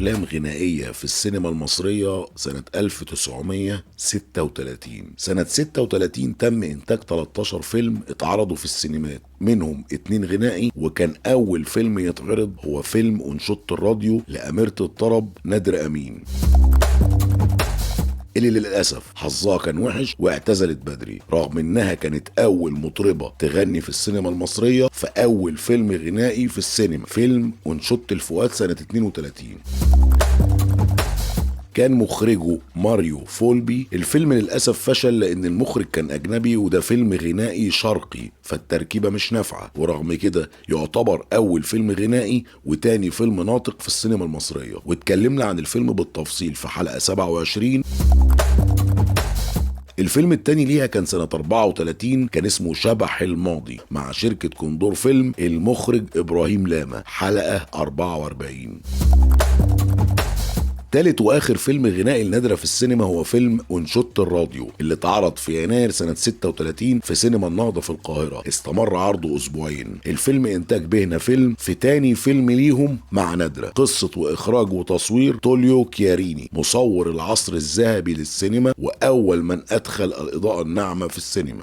أفلام غنائية في السينما المصرية سنة 1936. سنة 36 تم إنتاج 13 فيلم اتعرضوا في السينمات، منهم 2 غنائي، وكان أول فيلم يتعرض هو فيلم أنشودة الراديو لأميرة الطرب نادرة أمين، اللي للأسف حظها كان وحش واعتزلت بدري، رغم انها كانت اول مطربة تغني في السينما المصرية في اول فيلم غنائي في السينما، فيلم أنشودة الفؤاد سنة 32. كان مخرجه ماريو فولبي. الفيلم للأسف فشل لأن المخرج كان أجنبي وده فيلم غنائي شرقي، فالتركيبة مش نافعة، ورغم كده يعتبر أول فيلم غنائي وتاني فيلم ناطق في السينما المصرية، واتكلمنا عن الفيلم بالتفصيل في حلقة 27. الفيلم التاني ليها كان سنة 34، كان اسمه شبح الماضي مع شركة كوندور فيلم، المخرج إبراهيم لاما، حلقة 44. تالت واخر فيلم غنائي لنادرة في السينما هو فيلم أنشودة الراديو، اللي اتعرض في يناير سنة 36 في سينما النهضة في القاهرة، استمر عرضه أسبوعين. الفيلم إنتاج بهنا فيلم، في تاني فيلم ليهم مع نادرة، قصة وإخراج وتصوير توليو كياريني، مصور العصر الذهبي للسينما وأول من أدخل الإضاءة الناعمة في السينما.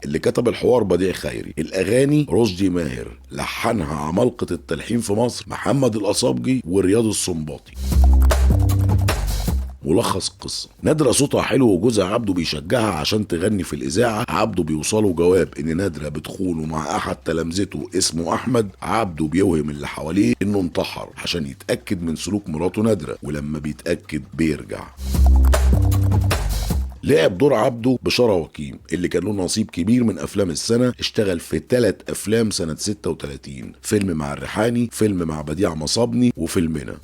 اللي كتب الحوار بديع خيري، الأغاني رشدي ماهر، لحنها عمالقة التلحين في مصر محمد الأصابجي ورياض السنباطي. ملخص القصة: نادرة صوتها حلو وجوزها عبده بيشجعها عشان تغني في الإذاعة. عبده بيوصله جواب إن نادرة بتخونه مع أحد تلامذته اسمه أحمد. عبده بيوهم اللي حواليه إنه انتحر عشان يتأكد من سلوك مراته نادرة، ولما بيتأكد بيرجع. لعب دور عبده بشارة وكيم، اللي كان له نصيب كبير من أفلام السنة، اشتغل في 3 أفلام سنة 36، فيلم مع الريحاني، فيلم مع بديع مصابني، وفيلمنا.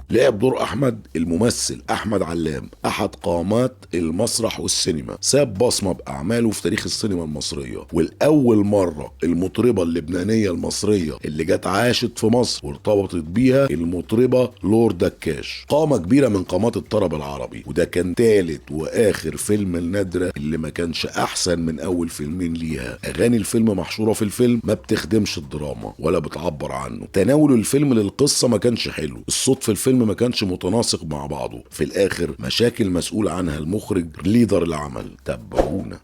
لعب دور أحمد الممثل أحمد علام، أحد قامات المسرح والسينما، ساب بصمة بأعماله في تاريخ السينما المصرية، والأول مرة المطربة اللبنانية المصرية اللي جت عاشت في مصر وارتبطت بيها المطربة لور دكاش، قامة كبيرة من قامات الطرب العربي. وده كان تالت وآخر فيلم لنادرة اللي ما كانش أحسن من أول فيلمين ليها. أغاني الفيلم محشورة في الفيلم، ما بتخدمش الدراما ولا بتعبر عنه. تناول الفيلم للقصة ما كانش حلو، الصوت في الفيلم ما كانش متناسق مع بعضه. في الاخر مشاكل مسؤول عنها المخرج ليدر العمل. تابعونا.